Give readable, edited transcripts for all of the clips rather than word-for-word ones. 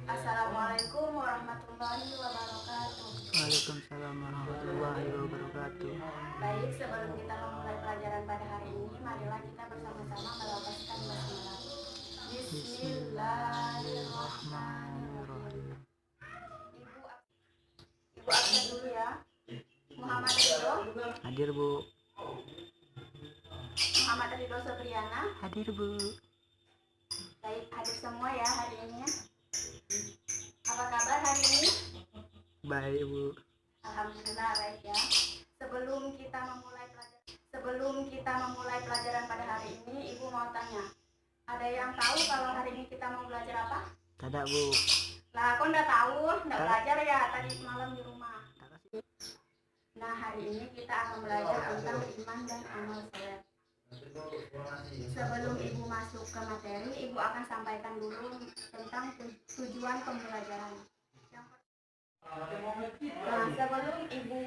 Assalamualaikum warahmatullahi wabarakatuh. Waalaikumsalam warahmatullahi wabarakatuh. Baik, sebelum kita memulai pelajaran pada hari ini, marilah kita bersama-sama melafazkan basmalah. Bismillahirrahmanirrahim. Ibu absen dulu ya. Muhammad Ridho. Hadir, Bu. Muhammad Ridho Sobriana. Hadir, Bu. Baik, hadir semua ya hari ini. Apa kabar hari ini? Baik, Bu. Alhamdulillah baik ya. Sebelum kita memulai pelajaran pada hari ini, Ibu mau tanya. Ada yang tahu kalau hari ini kita mau belajar apa? Tidak, Bu. Lah, kok nggak tahu? Nggak belajar ya tadi malam di rumah. Nah, hari ini kita akan belajar tentang iman dan amal soleh. Sebelum Ibu masuk ke materi, Ibu akan sampaikan dulu tentang tujuan pembelajaran. Nah, sebelum Ibu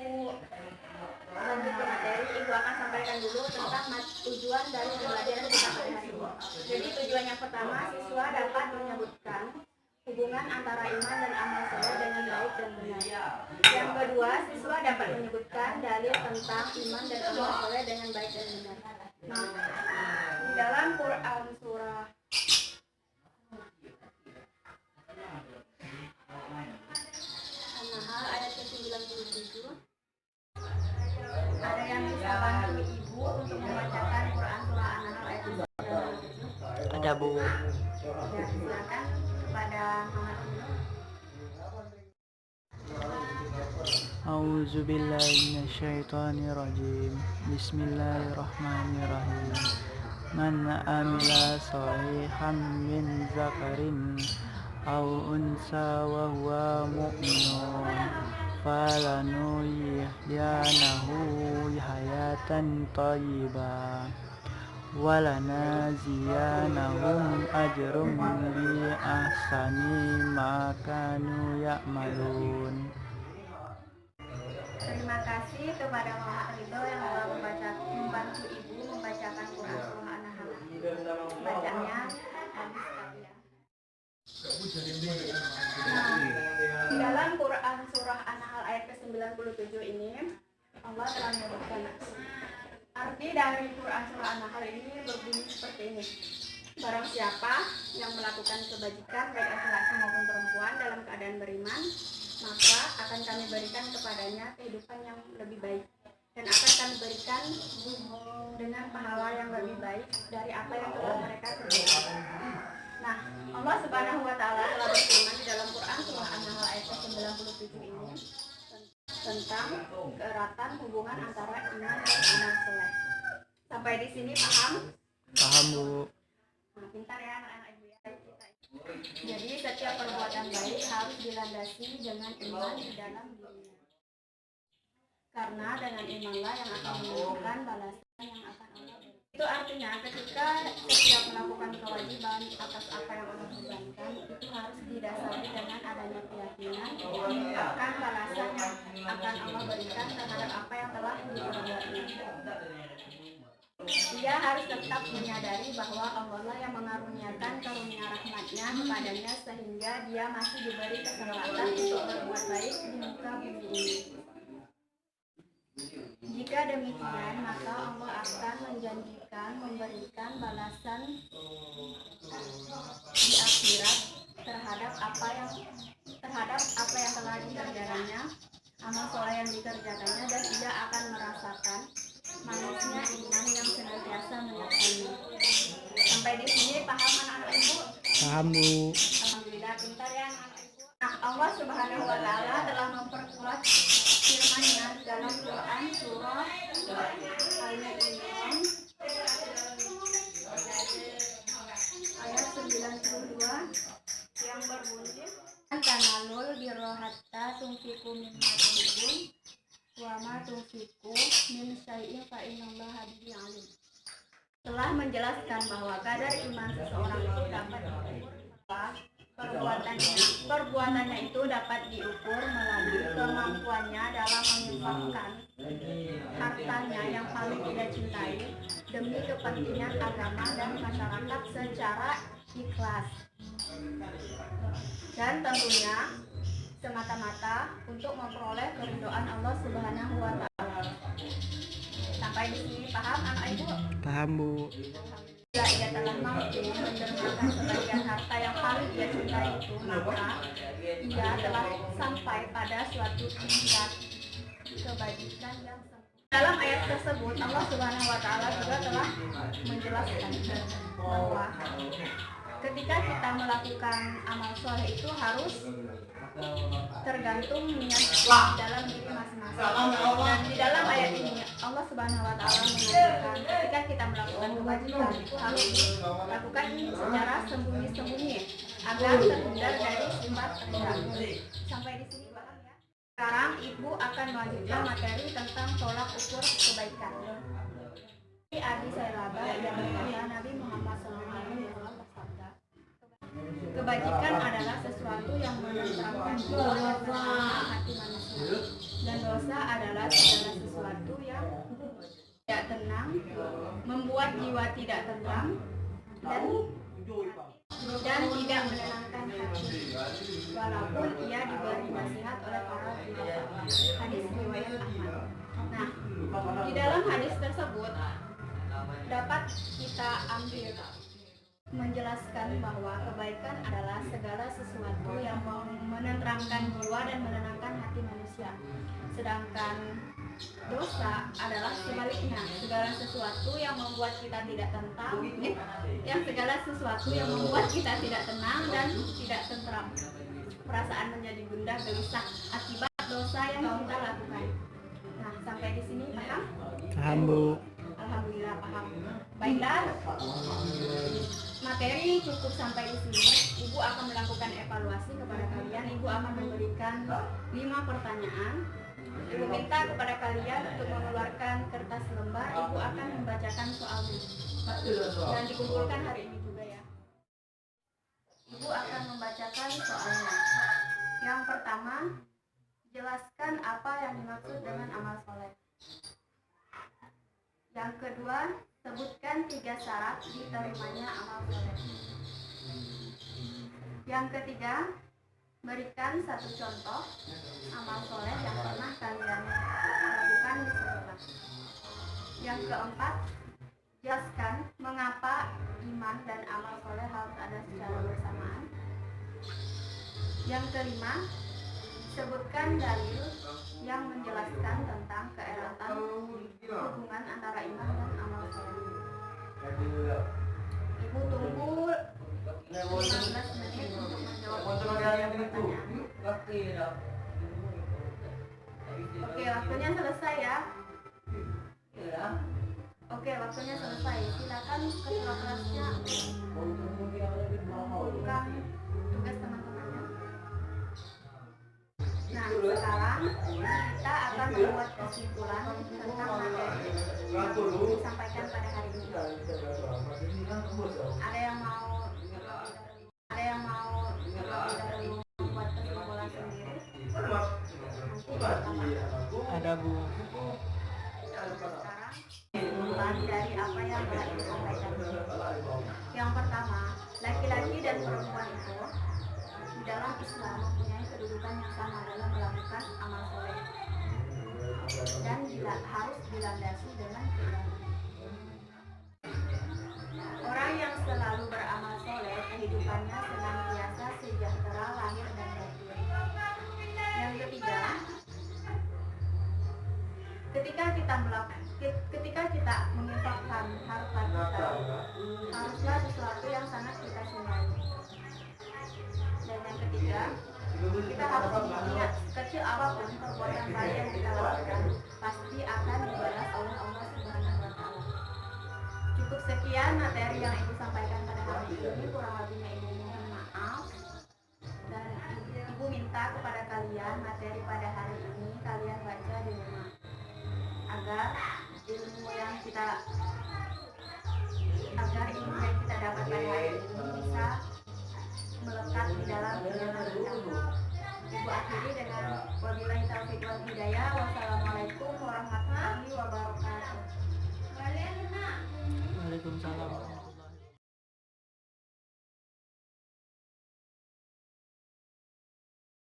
lanjut ke materi, Ibu akan sampaikan dulu tentang tujuan dari pembelajaran kita pada hari ini. Jadi tujuan yang pertama, siswa dapat menyebutkan hubungan antara iman dan amal soleh dengan baik dan benar. Yang kedua, siswa dapat menyebutkan dalil tentang iman dan amal soleh dengan baik dan benar. Nah, di dalam Quran surah An-Nahl ayat ke-97, ada yang bisa bantu Ibu untuk membacakan Quran surah An-Nahl ayat ke-97? Ada, Bu. Ya, silakan kepada Muhammad Ridho. A'udzu billahi minasyaitonir rajim. Bismillahirrahmanirrahim. Man amila sholihan min zakarin aw unsa wa huwa mu'minun falanuhyiyanahu hayatan thayyibah walanazziyanahum ajrum bi ahsani ma kanu ya'malun. Terima kasih kepada Muhammad Ridho yang telah membantu Ibu membacakan Quran surah An-Nahl. Bacanya habis tadi ya. Nah, di dalam Quran surah An-Nahl ayat ke-97 ini Allah telah menyebutkan arti dari Quran surah An-Nahl ini berbunyi seperti ini. Barang siapa yang melakukan kebajikan baik laki-laki maupun perempuan dalam keadaan beriman, maka akan kami berikan kepadanya kehidupan yang lebih baik dan akan kami berikan dengan pahala yang lebih baik dari apa yang telah mereka kerjakan. Nah, Allah Subhanahu wa Ta'ala telah berfirman di dalam Quran surah An-Nahl ayat 97 ini tentang keeratan hubungan antara iman dan amal soleh. Sampai di sini paham? Paham, Bu. Nah, pintar ya anak-anak Ibu ya. Jadi setiap perbuatan baik harus dilandasi dengan iman di dalam dirinya. Karena dengan imanlah yang akan menentukan balasan yang akan Allah berikan. Itu artinya ketika setiap melakukan kewajiban atas apa yang Allah bebankan, itu harus didasari dengan adanya keyakinan akan balasan yang akan Allah berikan terhadap apa yang telah diperbuatnya. Dia harus tetap menyadari bahwa Allah lah yang mengaruniakan karunia rahmatnya kepadanya sehingga dia masih diberi kesempatan untuk berbuat baik di muka bumi ini. Jika demikian, maka Allah akan menjanjikan memberikan balasan di akhirat terhadap apa yang telah dikerjakannya, amal soleh yang dikerjakannya, dan ia akan merasakan manisnya iman yang senantiasa menyertainya. Sampai di sini paham anak-anak Ibu? Paham, Bu. Alhamdulillah, pintar ya anak-anak Ibu. Nah, Allah Subhanahu wa Ta'ala telah memperkuat firman-Nya dalam Quran surah Al-Imran ayat 92 yang berbunyi tanalul birra hatta tunfiqu mimma tuhibbun wa ma tunfiqu min syai'in fa innallaha bihi alim. Telah menjelaskan bahwa kadar iman seseorang itu dapat diukur perbuatannya itu dapat diukur melalui kemampuannya dalam menginfakkan hartanya yang paling dia cintai demi kepentingan agama dan masyarakat secara ikhlas, dan tentunya semata-mata untuk memperoleh keridhaan Allah Subhanahu wa Ta'ala. Sampai di sini paham anak ibu? Paham, Bu. Jika ia telah mampu mendermakan sebagian harta yang paling ia cintai itu, maka ia telah sampai pada suatu tingkat kebajikan yang sempurna. Dalam ayat tersebut Allah Subhanahu wa Ta'ala juga telah menjelaskan bahwa ketika kita melakukan amal soleh itu harus tergantung niat dalam diri masing-masing. Dan di dalam ayat ini Allah Subhanahu wa Ta'ala mengatakan ketika kita melakukan kewajiban itu harus dilakukan secara sembunyi-sembunyi agar terhindar dari sifat riya. Sampai di sini paham ya? Sekarang ibu akan melanjutkan materi tentang tolak ukur kebaikan. Adi Sailaba yang berkata Nabi Muhammad SAW bersabda, kebajikan adalah sesuatu yang menenteramkan jiwa dan menenangkan hati manusia, dan dosa adalah segala sesuatu yang tidak tenang, membuat jiwa tidak tenang dan tidak menenangkan hati, walaupun ia diberi nasihat oleh para ulama. Hadis riwayat Ahmad. Nah, di dalam hadis tersebut dapat kita ambil menjelaskan bahwa kebaikan adalah segala sesuatu yang menenteramkan jiwa dan menenangkan hati manusia. Sedangkan dosa adalah sebaliknya, segala sesuatu yang membuat kita tidak tenang, segala sesuatu yang membuat kita tidak tenang dan tidak tentram. Perasaan menjadi gundah gelisah akibat dosa yang kita lakukan. Nah, sampai di sini paham? Paham, Bu. Alhamdulillah paham. Baiklah, materi cukup sampai di sini. Ibu akan melakukan evaluasi kepada kalian. Ibu akan memberikan 5 pertanyaan. Ibu minta kepada kalian untuk mengeluarkan kertas lembar. Ibu akan membacakan soalnya dan dikumpulkan hari ini juga ya. Ibu akan membacakan soalnya. Yang pertama, jelaskan apa yang dimaksud dengan amal soleh. Yang kedua, sebutkan 3 syarat diterimanya amal soleh. Yang ketiga, berikan 1 contoh amal soleh yang pernah kalian lakukan di sekolah. Yang keempat, jelaskan mengapa iman dan amal soleh harus ada secara bersamaan. Yang kelima, sebutkan dalil yang menjelaskan tentang keeratan hubungan antara iman dan amal soleh. Ibu tunggu 15 menit untuk menjawab pertanyaan. Oke, waktunya selesai ya. Oke, waktunya selesai. Silakan ketua kelasnya mengumpulkan tugas teman-temannya. Nah, sekarang kita akan membuat kesimpulan tentang materi yang disampaikan pada hari ini. Ada yang mau membuat kesimpulan sendiri? Ada, Bu. Sekarang kesimpulan dari apa yang telah disampaikan. Yang pertama, laki-laki dan perempuan itu di dalam Islam mempunyai kedudukan yang sama dalam melakukan amal soleh dan harus dilandasi dengan keimanan. Orang yang selalu beramal soleh kehidupannya senantiasa sejahtera lahir dan batin. Yang ketiga, ketika kita menginfakkan harta kita, haruslah sesuatu yang sangat kita cintai. Dan yang ketiga, kita harus ingat kecil apapun perbuatan baik yang kita lakukan pasti akan dibalas oleh Allah Subhanahu wa Ta'ala. Cukup sekian materi yang Ibu sampaikan pada hari ini. Kurang lebihnya Ibu mohon maaf. Dan Ibu minta kepada kalian materi pada hari ini kalian baca di rumah agar ilmu yang kita dapat pada hari ini bisa melekat di dalam ingatan kita. Ibu akhiri dengan wabillahi taufiq wal hidayah. Wassalamualaikum warahmatullahi wabarakatuh. Waalaikumsalam.